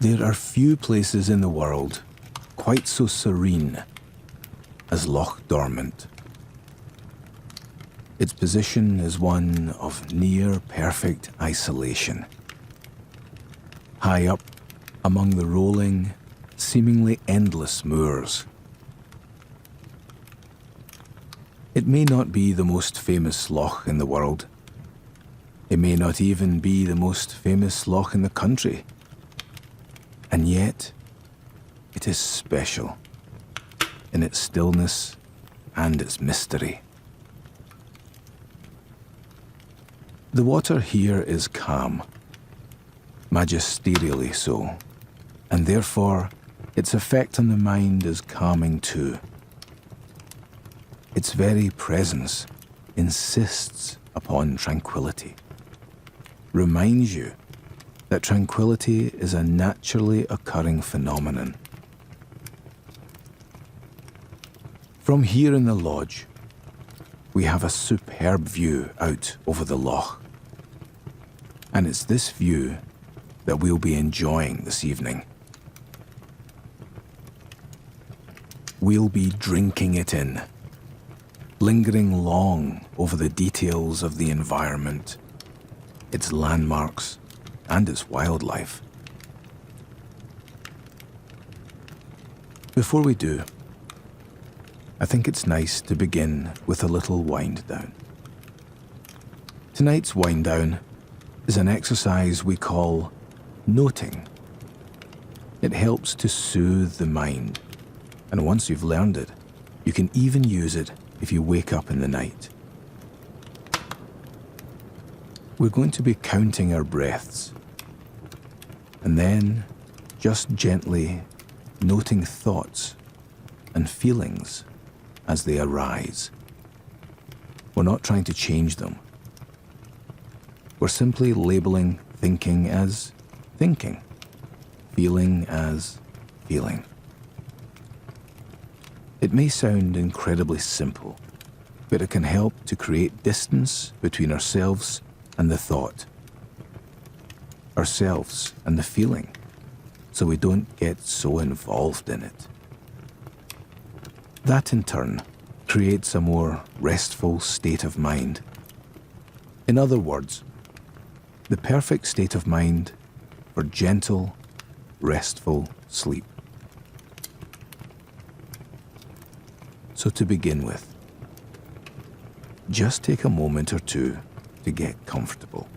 There are few places in the world quite so serene as Loch Dormant. Its position is one of near-perfect isolation. High up among the rolling, seemingly endless moors. It may not be the most famous loch in the world. It may not even be the most famous loch in the country. And yet, it is special in its stillness and its mystery. The water here is calm, magisterially so, and therefore its effect on the mind is calming too. Its very presence insists upon tranquility, reminds you that tranquility is a naturally occurring phenomenon. From here in the lodge, we have a superb view out over the loch. And it's this view that we'll be enjoying this evening. We'll be drinking it in, lingering long over the details of the environment, its landmarks, and its wildlife. Before we do, I think it's nice to begin with a little wind down. Tonight's wind down is an exercise we call noting. It helps to soothe the mind, and once you've learned it, you can even use it if you wake up in the night. We're going to be counting our breaths, and then just gently noting thoughts and feelings as they arise. We're not trying to change them. We're simply labeling thinking as thinking, feeling as feeling. It may sound incredibly simple, but it can help to create distance between ourselves and the thought, ourselves and the feeling, so we don't get so involved in it. That in turn creates a more restful state of mind. In other words, the perfect state of mind for gentle, restful sleep. So to begin with, just take a moment or two to get comfortable.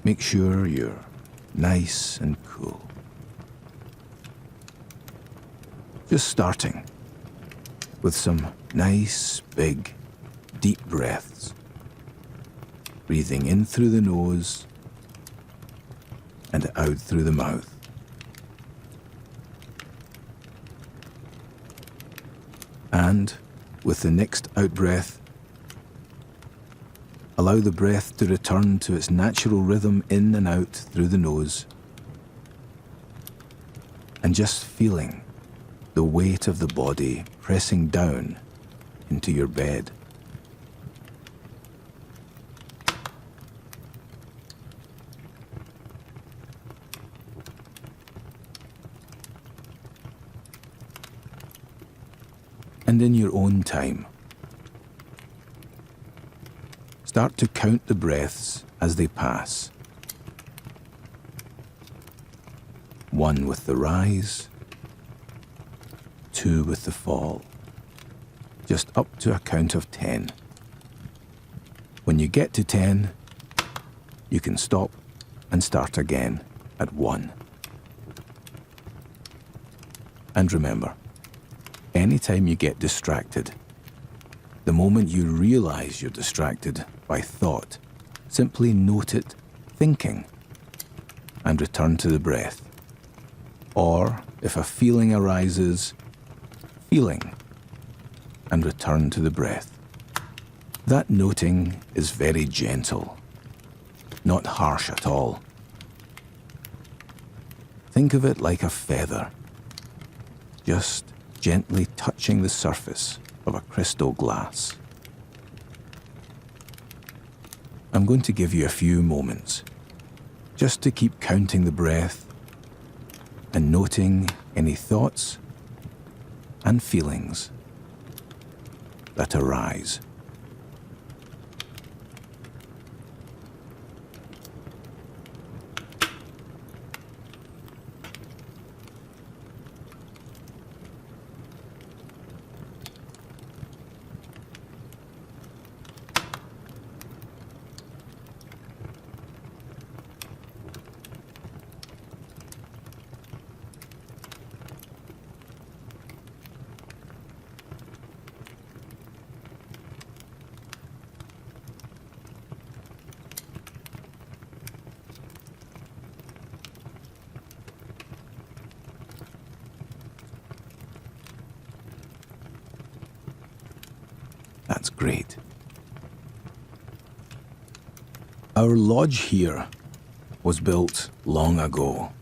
Make sure you're nice and cool. Just starting with some nice, big, deep breaths. Breathing in through the nose and out through the mouth. And with the next out-breath, allow the breath to return to its natural rhythm in and out through the nose, and just feeling the weight of the body pressing down into your bed. And in your own time, start to count the breaths as they pass. 1 with the rise, 2 with the fall, just up to a count of 10. When you get to 10, you can stop and start again at 1. And remember, anytime you get distracted, the moment you realize you're distracted by thought, simply note it thinking and return to the breath. Or, if a feeling arises, feeling and return to the breath. That noting is very gentle, not harsh at all. Think of it like a feather, just gently touching the surface of a crystal glass. I'm going to give you a few moments just to keep counting the breath and noting any thoughts and feelings that arise. That's great. Our lodge here was built long ago.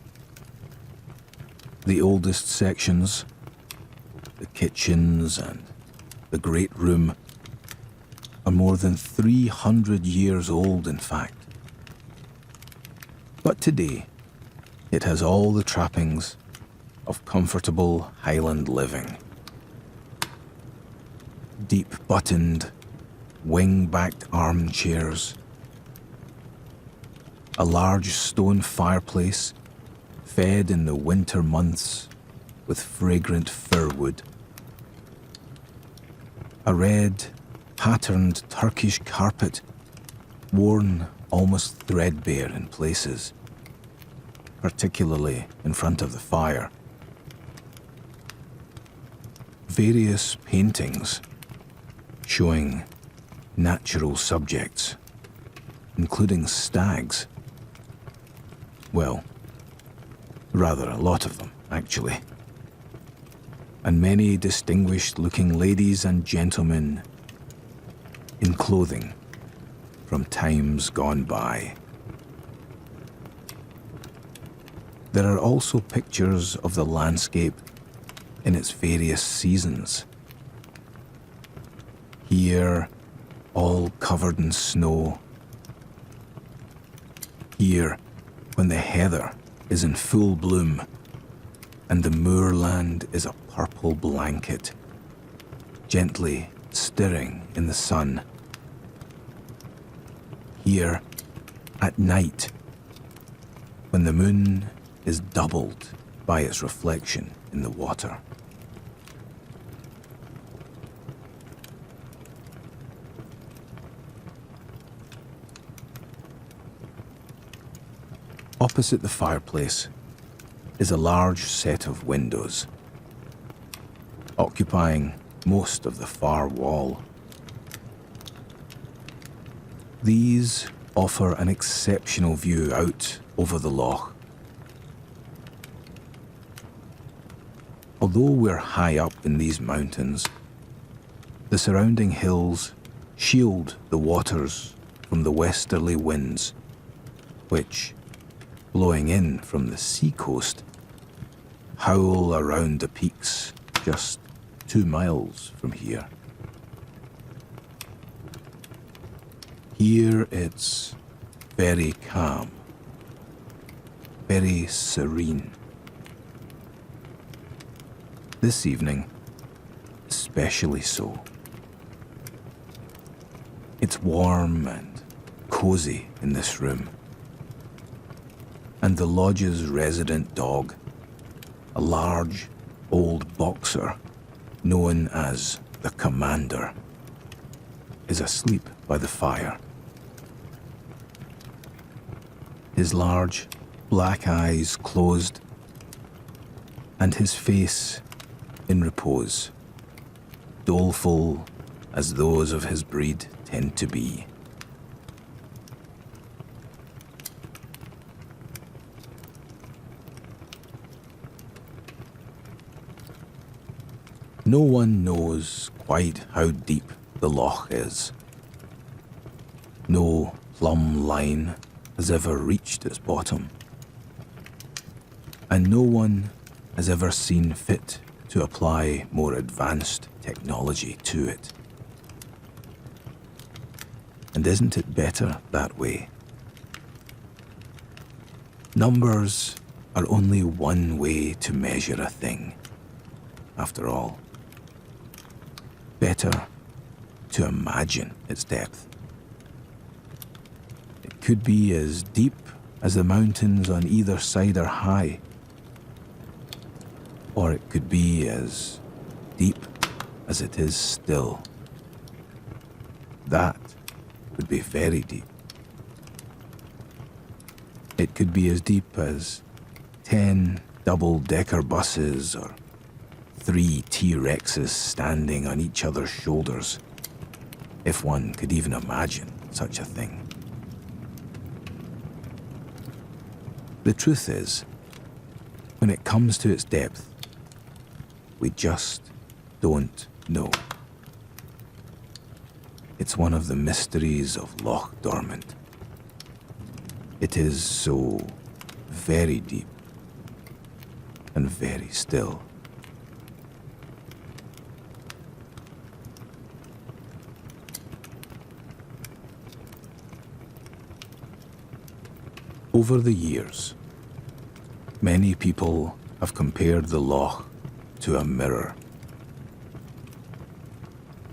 The oldest sections, the kitchens and the great room, are more than 300 years old, in fact. But today, it has all the trappings of comfortable Highland living. Deep-buttoned, wing-backed armchairs, a large stone fireplace fed in the winter months with fragrant fir wood, a red, patterned Turkish carpet worn almost threadbare in places, particularly in front of the fire. Various paintings showing natural subjects, including stags. Well, rather a lot of them, actually. And many distinguished-looking ladies and gentlemen in clothing from times gone by. There are also pictures of the landscape in its various seasons. Here, all covered in snow. Here, when the heather is in full bloom and the moorland is a purple blanket, gently stirring in the sun. Here, at night, when the moon is doubled by its reflection in the water. Opposite the fireplace is a large set of windows, occupying most of the far wall. These offer an exceptional view out over the loch. Although we're high up in these mountains, the surrounding hills shield the waters from the westerly winds, which, blowing in from the seacoast, howl around the peaks just 2 miles from here. Here it's very calm, very serene. This evening, especially so. It's warm and cozy in this room. And the lodge's resident dog, a large old boxer known as the Commander, is asleep by the fire. His large black eyes closed and his face in repose, doleful as those of his breed tend to be. No one knows quite how deep the loch is. No plumb line has ever reached its bottom. And no one has ever seen fit to apply more advanced technology to it. And isn't it better that way? Numbers are only one way to measure a thing, after all. Better to imagine its depth. It could be as deep as the mountains on either side are high, or it could be as deep as it is still. That would be very deep. It could be as deep as 10 double-decker buses or 3 T-Rexes standing on each other's shoulders, if one could even imagine such a thing. The truth is, when it comes to its depth, we just don't know. It's one of the mysteries of Loch Dormant. It is so very deep and very still. Over the years, many people have compared the loch to a mirror.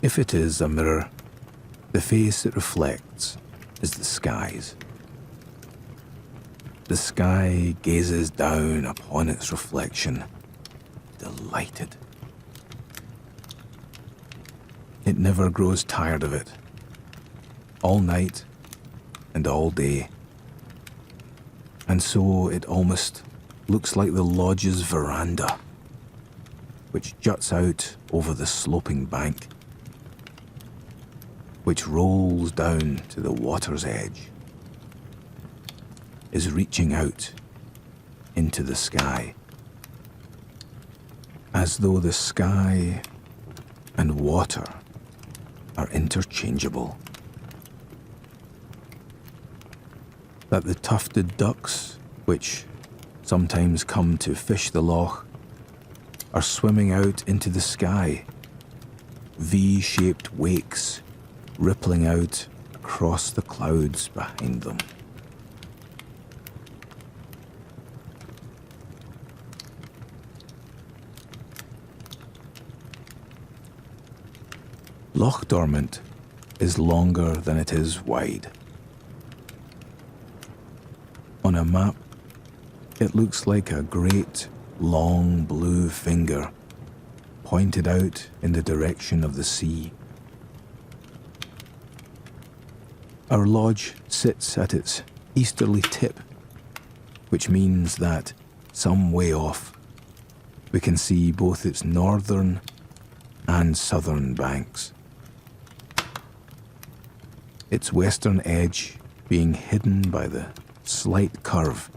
If it is a mirror, the face it reflects is the sky's. The sky gazes down upon its reflection, delighted. It never grows tired of it, all night and all day. And so it almost looks like the lodge's veranda, which juts out over the sloping bank, which rolls down to the water's edge, is reaching out into the sky, as though the sky and water are interchangeable. That the tufted ducks, which sometimes come to fish the loch, are swimming out into the sky, V-shaped wakes rippling out across the clouds behind them. Loch Dormant is longer than it is wide. On a map, it looks like a great, long blue finger pointed out in the direction of the sea. Our lodge sits at its easterly tip, which means that some way off, we can see both its northern and southern banks. Its western edge being hidden by the slight curve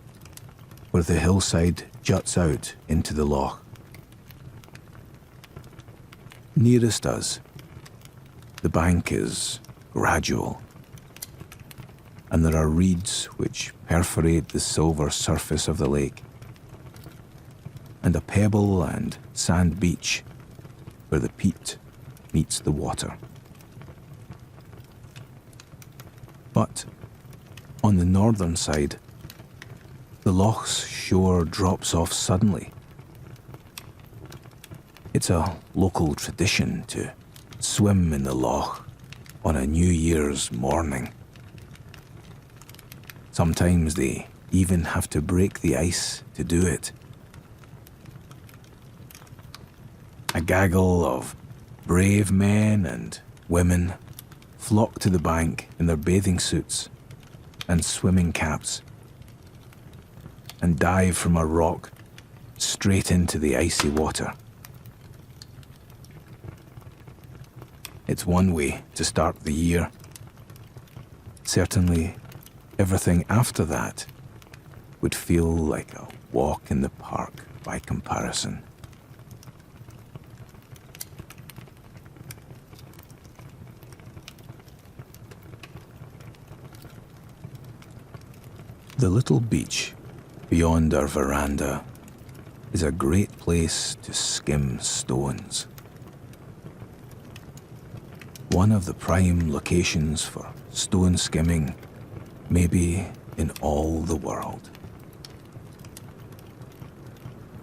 where the hillside juts out into the loch. Nearest us, the bank is gradual, and there are reeds which perforate the silver surface of the lake, and a pebble and sand beach where the peat meets the water. But on the northern side, the loch's shore drops off suddenly. It's a local tradition to swim in the loch on a New Year's morning. Sometimes they even have to break the ice to do it. A gaggle of brave men and women flock to the bank in their bathing suits and swimming caps and dive from a rock straight into the icy water. It's one way to start the year. Certainly, everything after that would feel like a walk in the park by comparison. The little beach beyond our veranda is a great place to skim stones. One of the prime locations for stone skimming maybe in all the world.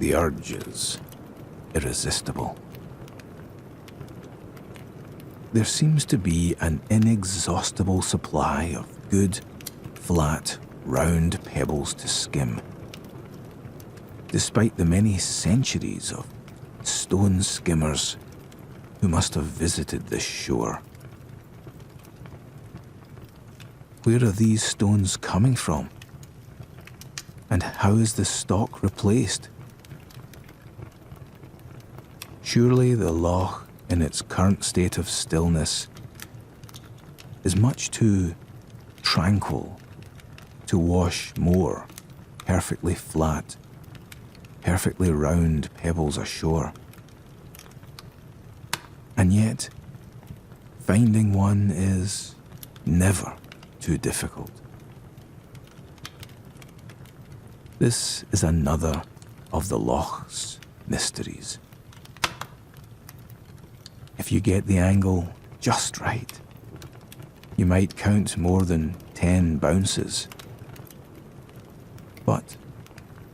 The urge is irresistible. There seems to be an inexhaustible supply of good, flat, round pebbles to skim, despite the many centuries of stone skimmers who must have visited this shore. Where are these stones coming from? And how is the stock replaced? Surely the loch, in its current state of stillness, is much too tranquil to wash more perfectly flat, perfectly round pebbles ashore. And yet, finding one is never too difficult. This is another of the loch's mysteries. If you get the angle just right, you might count more than 10 bounces. But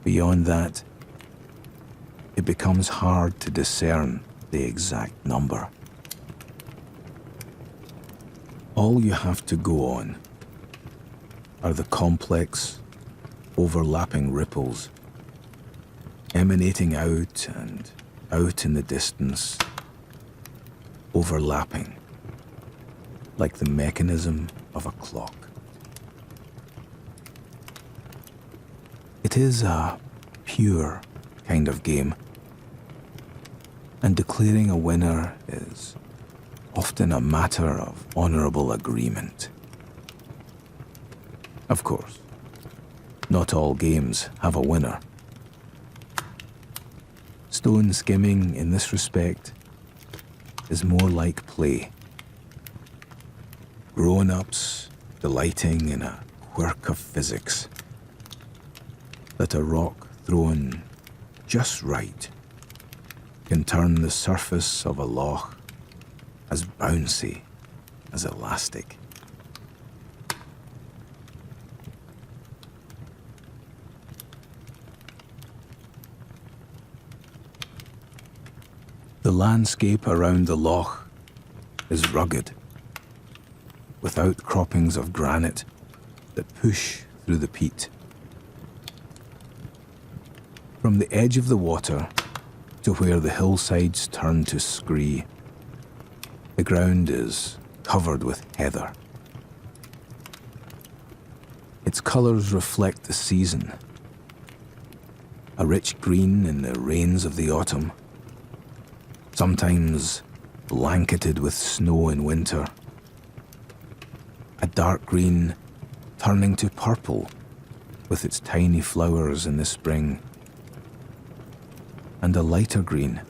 beyond that, it becomes hard to discern the exact number. All you have to go on are the complex, overlapping ripples emanating out and out in the distance, overlapping like the mechanism of a clock. It is a pure kind of game, and declaring a winner is often a matter of honourable agreement. Of course, not all games have a winner. Stone skimming, in this respect, is more like play. Grown-ups delighting in a quirk of physics, that a rock thrown just right can turn the surface of a loch as bouncy as elastic. The landscape around the loch is rugged, with outcroppings of granite that push through the peat. From the edge of the water to where the hillsides turn to scree, the ground is covered with heather. Its colours reflect the season, a rich green in the rains of the autumn, sometimes blanketed with snow in winter, a dark green turning to purple with its tiny flowers in the spring, and a lighter green,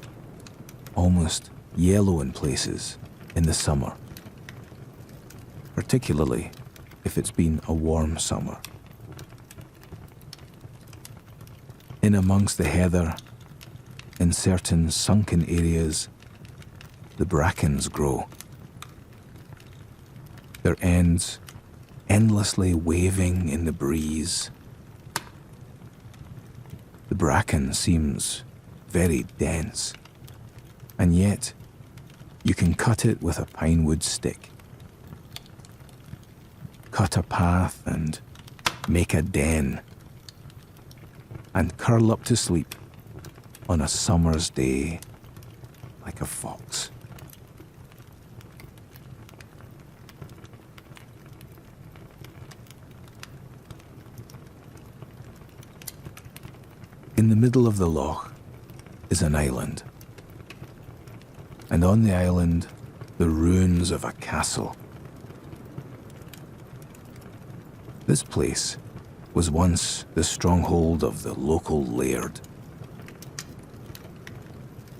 almost yellow in places, in the summer, particularly if it's been a warm summer. In amongst the heather, in certain sunken areas, the brackens grow, their ends endlessly waving in the breeze. The bracken seems very dense, and yet you can cut it with a pinewood stick. Cut a path and make a den, and curl up to sleep on a summer's day like a fox. In the middle of the loch is an island, and on the island the ruins of a castle. This place was once the stronghold of the local laird.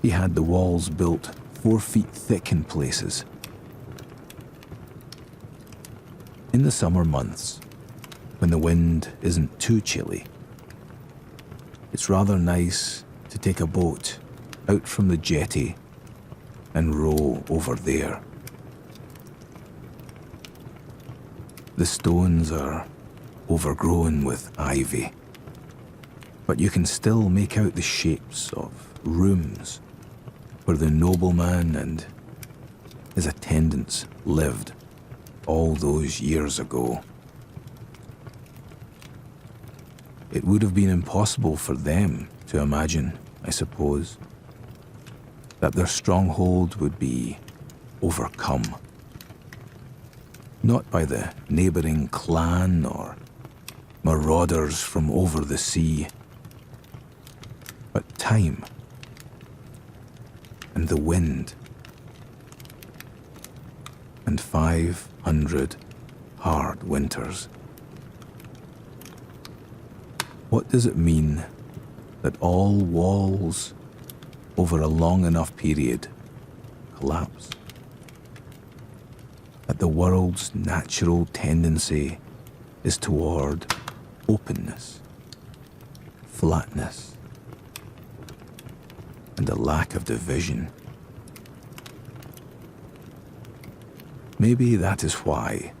He had the walls built 4 feet thick in places. In the summer months, when the wind isn't too chilly, it's rather nice to take a boat out from the jetty and row over there. The stones are overgrown with ivy, but you can still make out the shapes of rooms where the nobleman and his attendants lived all those years ago. It would have been impossible for them to imagine, I suppose, that their stronghold would be overcome. Not by the neighbouring clan or marauders from over the sea, but time and the wind and 500 hard winters. What does it mean that all walls over a long enough period collapse? That the world's natural tendency is toward openness, flatness, and a lack of division. Maybe that is why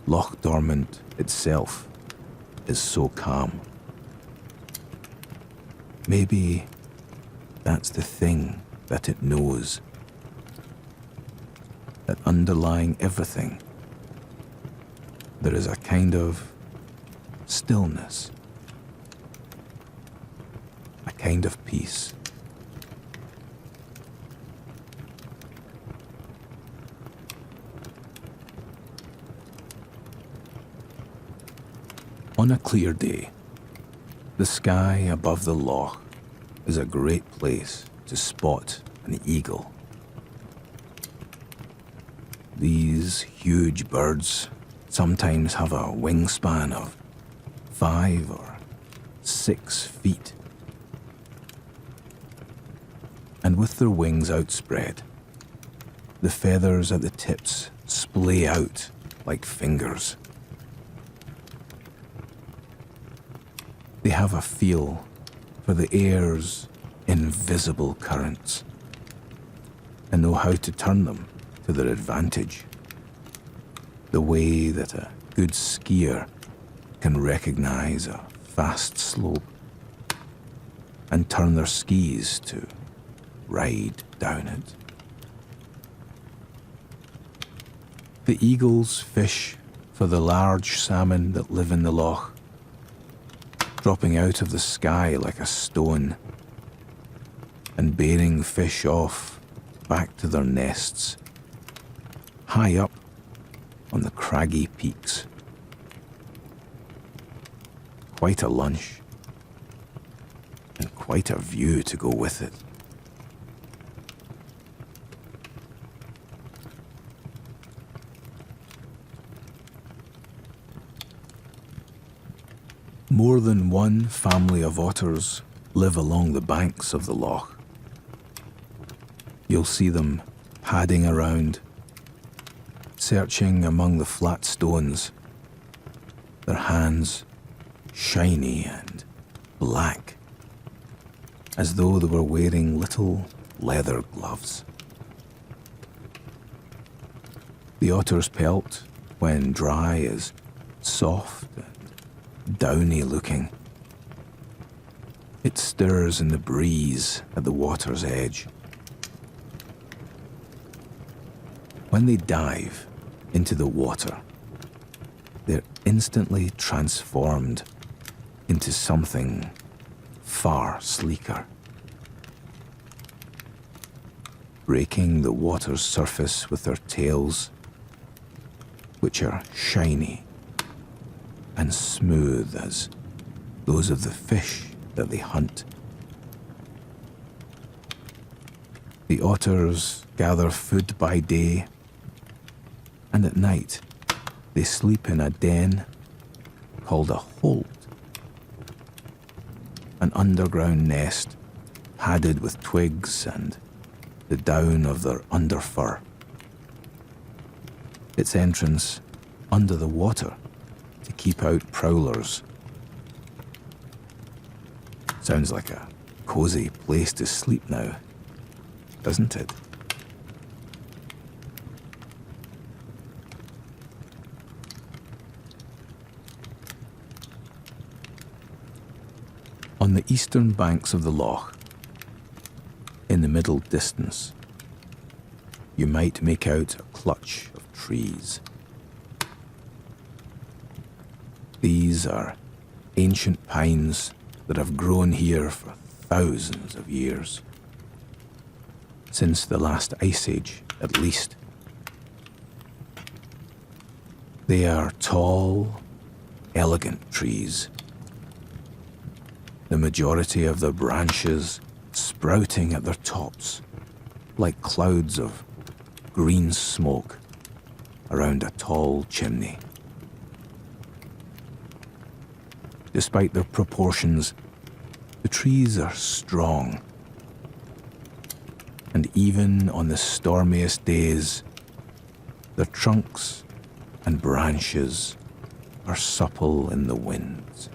Loch Dormant itself is so calm. Maybe that's the thing that it knows. That underlying everything, there is a kind of stillness, a kind of peace. On a clear day, the sky above the loch is a great place to spot an eagle. These huge birds sometimes have a wingspan of 5 or 6 feet. And with their wings outspread, the feathers at the tips splay out like fingers. They have a feel for the air's invisible currents and know how to turn them to their advantage, the way that a good skier can recognize a fast slope and turn their skis to ride down it. The eagles fish for the large salmon that live in the loch, dropping out of the sky like a stone and bearing fish off back to their nests, high up on the craggy peaks. Quite a lunch, and quite a view to go with it. More than one family of otters live along the banks of the loch. You'll see them padding around, searching among the flat stones, their hands shiny and black, as though they were wearing little leather gloves. The otter's pelt, when dry, is soft and downy looking. It stirs in the breeze at the water's edge. When they dive into the water, they're instantly transformed into something far sleeker, breaking the water's surface with their tails, which are shiny and smooth as those of the fish that they hunt. The otters gather food by day, and at night they sleep in a den called a holt, an underground nest padded with twigs and the down of their underfur. Its entrance under the water to keep out prowlers. Sounds like a cozy place to sleep now, doesn't it? On the eastern banks of the loch, in the middle distance, you might make out a clutch of trees. These are ancient pines that have grown here for thousands of years, since the last ice age at least. They are tall, elegant trees, the majority of their branches sprouting at their tops like clouds of green smoke around a tall chimney. Despite their proportions, the trees are strong, and even on the stormiest days, their trunks and branches are supple in the winds.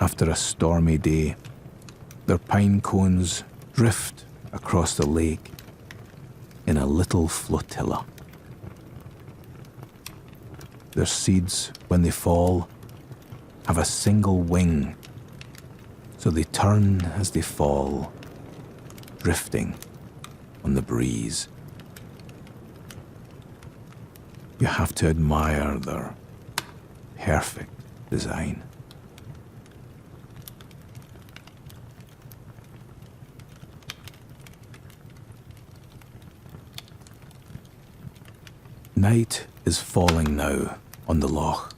After a stormy day, their pine cones drift across the lake in a little flotilla. Their seeds, when they fall, have a single wing, so they turn as they fall, drifting on the breeze. You have to admire their perfect design. Night is falling now on the loch.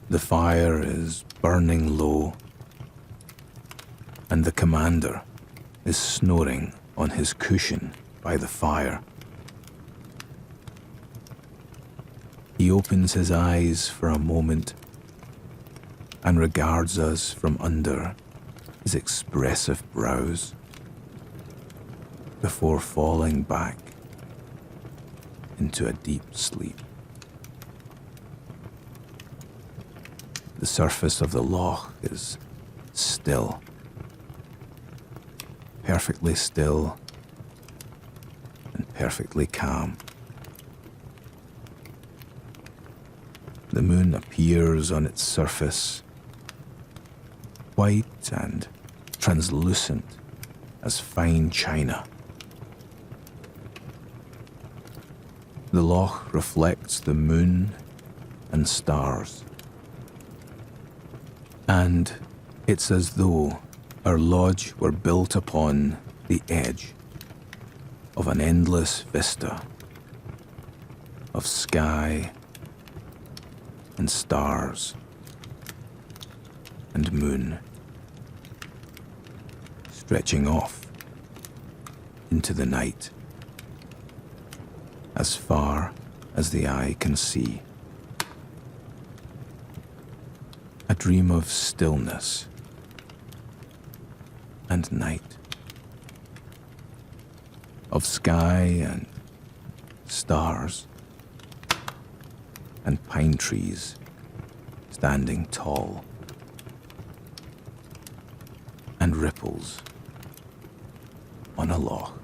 The fire is burning low, and the commander is snoring on his cushion by the fire. He opens his eyes for a moment and regards us from under his expressive brows before falling back into a deep sleep. The surface of the loch is still, perfectly still and perfectly calm. The moon appears on its surface, white and translucent as fine china. The loch reflects the moon and stars, and it's as though our lodge were built upon the edge of an endless vista of sky and stars and moon, stretching off into the night as far as the eye can see. A dream of stillness and night, of sky and stars and pine trees standing tall, and ripples on a loch.